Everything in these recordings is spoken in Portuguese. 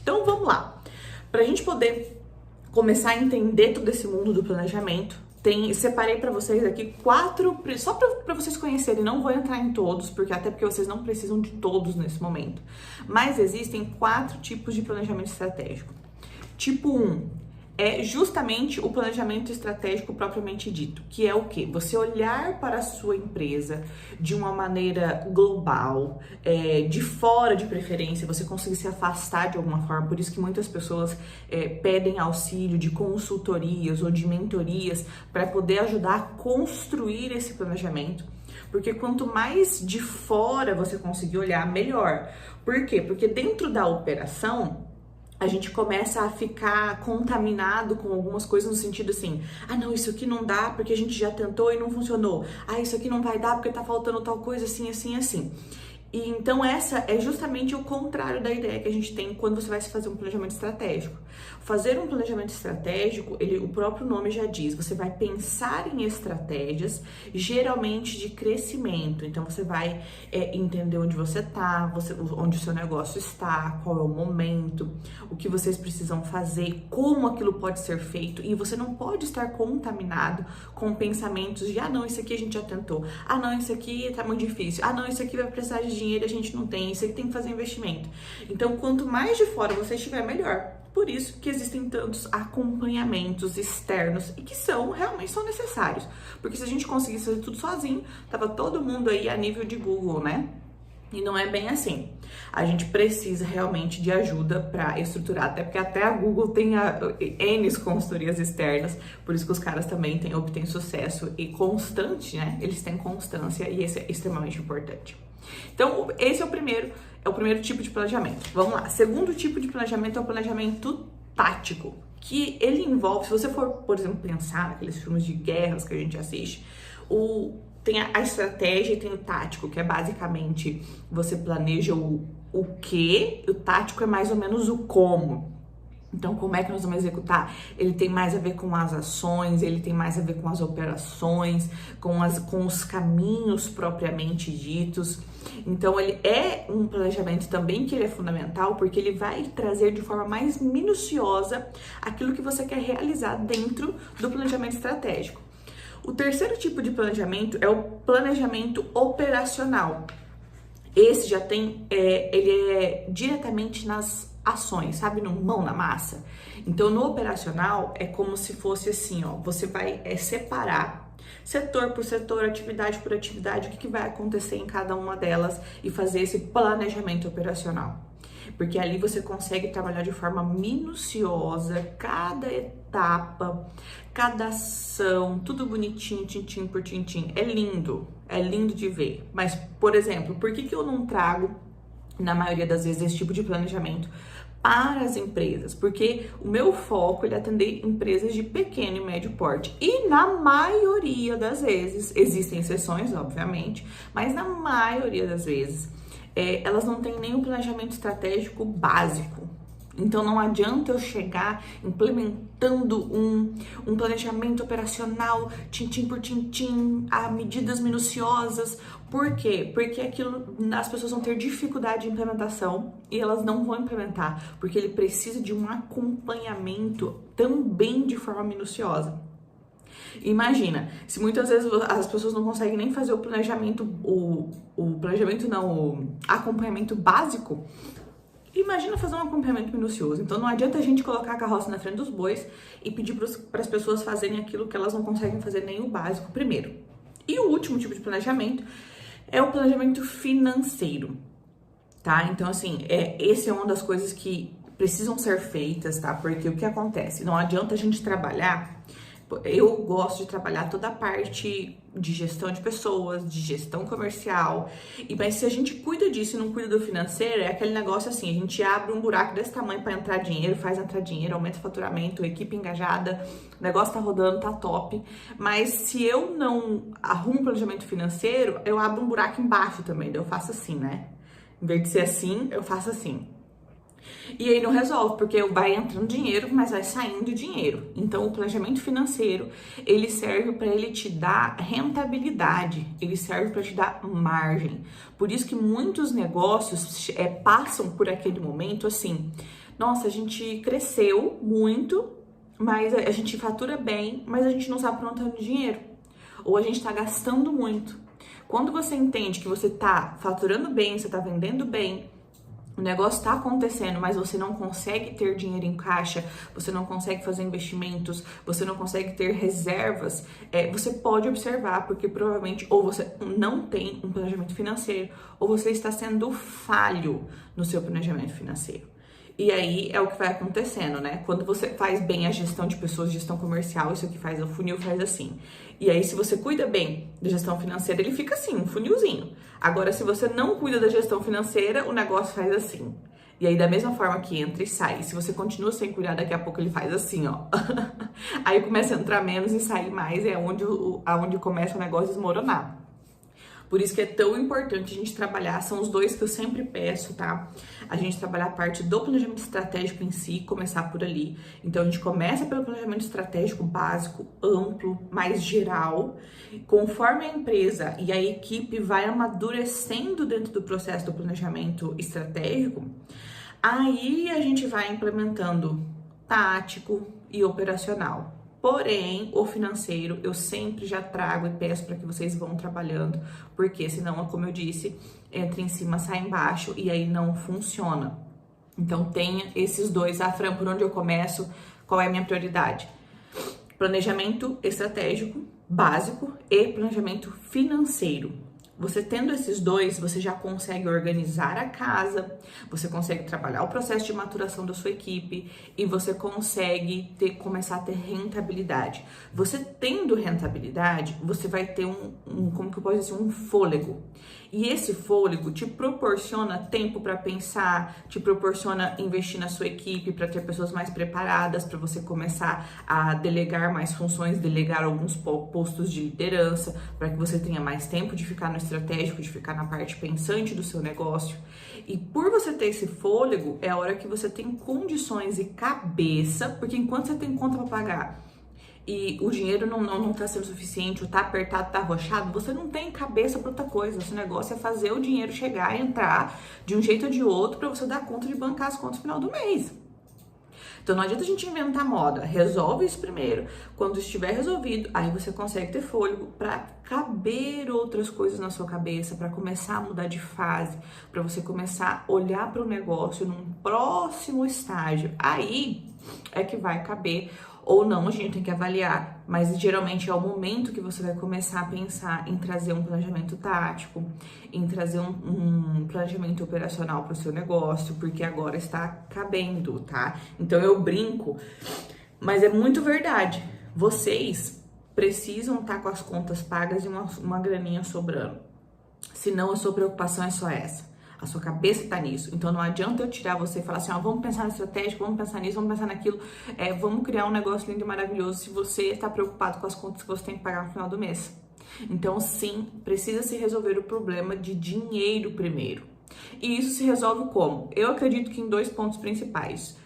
Então vamos lá. Para a gente poder começar a entender todo esse mundo do planejamento, separei para vocês aqui 4, só para vocês conhecerem, não vou entrar em todos, até porque vocês não precisam de todos nesse momento. Mas existem 4 tipos de planejamento estratégico. Tipo 1 é justamente o planejamento estratégico propriamente dito, que é o quê? Você olhar para a sua empresa de uma maneira global, de fora de preferência, você conseguir se afastar de alguma forma, por isso que muitas pessoas pedem auxílio de consultorias ou de mentorias para poder ajudar a construir esse planejamento. Porque quanto mais de fora você conseguir olhar, melhor. Por quê? Porque dentro da operação, a gente começa a ficar contaminado com algumas coisas no sentido assim, ah não, isso aqui não dá porque a gente já tentou e não funcionou. Ah, isso aqui não vai dar porque tá faltando tal coisa assim, assim, assim. E então essa é justamente o contrário da ideia que a gente tem quando você vai se fazer um planejamento estratégico. Fazer um planejamento estratégico, o próprio nome já diz, você vai pensar em estratégias, geralmente de crescimento. Então você vai entender onde você está, onde o seu negócio está, qual é o momento, o que vocês precisam fazer, como aquilo pode ser feito. E você não pode estar contaminado com pensamentos de, ah não, isso aqui a gente já tentou, ah não, isso aqui tá muito difícil, ah não, isso aqui vai precisar de dinheiro, a gente não tem, isso aqui tem que fazer investimento. Então, quanto mais de fora você estiver, melhor. Por isso que existem tantos acompanhamentos externos e que realmente são necessários. Porque se a gente conseguisse fazer tudo sozinho, tava todo mundo aí a nível de Google, né? E não é bem assim. A gente precisa realmente de ajuda para estruturar, até porque até a Google tem N consultorias externas, por isso que os caras também obtêm sucesso e constante, né? Eles têm constância e isso é extremamente importante. Então, esse é o primeiro tipo de planejamento. Vamos lá. Segundo tipo de planejamento é o planejamento tático, que ele envolve, se você for, por exemplo, pensar naqueles filmes de guerras que a gente assiste, tem a estratégia e tem o tático, que é basicamente você planeja o que, o tático é mais ou menos o como. Então, como é que nós vamos executar? Ele tem mais a ver com as ações, ele tem mais a ver com as operações, com os caminhos propriamente ditos. Então, ele é um planejamento também que ele é fundamental, porque ele vai trazer de forma mais minuciosa aquilo que você quer realizar dentro do planejamento estratégico. O terceiro tipo de planejamento é o planejamento operacional. Esse já tem, ele é diretamente nas ações, sabe, no mão na massa. Então, no operacional é como se fosse assim, ó, você vai separar setor por setor, atividade por atividade, o que vai acontecer em cada uma delas e fazer esse planejamento operacional. Porque ali você consegue trabalhar de forma minuciosa, cada etapa, cada ação, tudo bonitinho, tintim por tintim. É lindo de ver. Mas, por exemplo, por que eu não trago, na maioria das vezes, esse tipo de planejamento para as empresas? Porque o meu foco é atender empresas de pequeno e médio porte. E na maioria das vezes, existem exceções, obviamente, mas na maioria das vezes, elas não têm nenhum planejamento estratégico básico. Então não adianta eu chegar implementando um planejamento operacional, tintim por tintim, a medidas minuciosas. Por quê? Porque as pessoas vão ter dificuldade de implementação e elas não vão implementar, porque ele precisa de um acompanhamento também de forma minuciosa. Imagina, se muitas vezes as pessoas não conseguem nem fazer o planejamento, o acompanhamento básico, imagina fazer um acompanhamento minucioso. Então não adianta a gente colocar a carroça na frente dos bois e pedir para as pessoas fazerem aquilo que elas não conseguem fazer nem o básico primeiro. E o último tipo de planejamento é o planejamento financeiro, tá? Então assim, esse é uma das coisas que precisam ser feitas, tá? Porque o que acontece? Não adianta a gente trabalhar. Eu gosto de trabalhar toda a parte de gestão de pessoas, de gestão comercial, mas se a gente cuida disso e não cuida do financeiro, é aquele negócio assim, a gente abre um buraco desse tamanho para entrar dinheiro, faz entrar dinheiro, aumenta o faturamento, equipe engajada, o negócio tá rodando, tá top, mas se eu não arrumo um planejamento financeiro, eu abro um buraco embaixo também, daí eu faço assim, né? Em vez de ser assim, eu faço assim. E aí não resolve, porque vai entrando dinheiro, mas vai saindo dinheiro. Então, o planejamento financeiro, ele serve para ele te dar rentabilidade, ele serve para te dar margem. Por isso que muitos negócios passam por aquele momento assim, nossa, a gente cresceu muito, mas a gente fatura bem, mas a gente não sabe pra onde tá indo o dinheiro. Ou a gente tá gastando muito. Quando você entende que você tá faturando bem, você tá vendendo bem, o negócio está acontecendo, mas você não consegue ter dinheiro em caixa, você não consegue fazer investimentos, você não consegue ter reservas, você pode observar, porque provavelmente ou você não tem um planejamento financeiro, ou você está sendo falho no seu planejamento financeiro. E aí é o que vai acontecendo, né? Quando você faz bem a gestão de pessoas, gestão comercial, isso aqui faz, o funil faz assim. E aí, se você cuida bem da gestão financeira, ele fica assim, um funilzinho. Agora, se você não cuida da gestão financeira, o negócio faz assim. E aí, da mesma forma que entra e sai. Se você continua sem cuidar, daqui a pouco ele faz assim, ó. Aí começa a entrar menos e sair mais, é onde começa o negócio a desmoronar. Por isso que é tão importante a gente trabalhar, são os dois que eu sempre peço, tá? A gente trabalhar a parte do planejamento estratégico em si, começar por ali. Então, a gente começa pelo planejamento estratégico básico, amplo, mais geral. Conforme a empresa e a equipe vai amadurecendo dentro do processo do planejamento estratégico, aí a gente vai implementando tático e operacional. Porém, o financeiro eu sempre já trago e peço para que vocês vão trabalhando, porque senão, como eu disse, entra em cima, sai embaixo e aí não funciona. Então, tenha esses dois. Ah, Fran, por onde eu começo? Qual é a minha prioridade? Planejamento estratégico básico e planejamento financeiro. Você tendo esses dois, você já consegue organizar a casa, você consegue trabalhar o processo de maturação da sua equipe e você consegue começar a ter rentabilidade. Você tendo rentabilidade, você vai ter como que eu posso dizer, um fôlego. E esse fôlego te proporciona tempo para pensar, te proporciona investir na sua equipe para ter pessoas mais preparadas, para você começar a delegar mais funções, delegar alguns postos de liderança, para que você tenha mais tempo de ficar no estratégico, de ficar na parte pensante do seu negócio. E por você ter esse fôlego, é a hora que você tem condições e cabeça, porque enquanto você tem conta para pagar e o dinheiro não tá sendo suficiente, ou tá apertado, tá arrochado, você não tem cabeça para outra coisa. Esse negócio é fazer o dinheiro chegar e entrar de um jeito ou de outro para você dar conta de bancar as contas no final do mês. Então não adianta a gente inventar moda, resolve isso primeiro. Quando estiver resolvido, aí você consegue ter fôlego para caber outras coisas na sua cabeça, para começar a mudar de fase, para você começar a olhar para o negócio num próximo estágio. Aí é que vai caber ou não, a gente tem que avaliar, mas geralmente é o momento que você vai começar a pensar em trazer um planejamento tático, em trazer um planejamento operacional para o seu negócio, porque agora está cabendo, tá? Então eu brinco, mas é muito verdade. Vocês precisam estar com as contas pagas e uma graninha sobrando. Senão a sua preocupação é só essa. A sua cabeça tá nisso. Então não adianta eu tirar você e falar assim, ó, vamos pensar na estratégia, vamos pensar nisso, vamos pensar naquilo, vamos criar um negócio lindo e maravilhoso se você está preocupado com as contas que você tem que pagar no final do mês. Então sim, precisa se resolver o problema de dinheiro primeiro. E isso se resolve como? Eu acredito que em 2 pontos principais.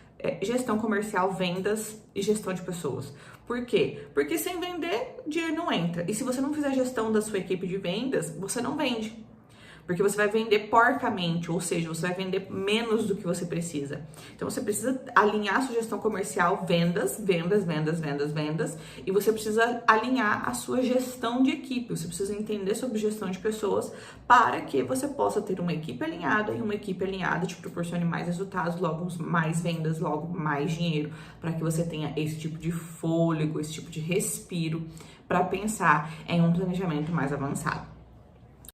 Gestão comercial, vendas e gestão de pessoas. Por quê? Porque sem vender, dinheiro não entra. E se você não fizer gestão da sua equipe de vendas, você não vende. Porque você vai vender porcamente, ou seja, você vai vender menos do que você precisa. Então, você precisa alinhar a sua gestão comercial, vendas, e você precisa alinhar a sua gestão de equipe. Você precisa entender sobre gestão de pessoas para que você possa ter uma equipe alinhada e uma equipe alinhada te proporcione mais resultados, logo mais vendas, logo mais dinheiro, para que você tenha esse tipo de fôlego, esse tipo de respiro para pensar em um planejamento mais avançado.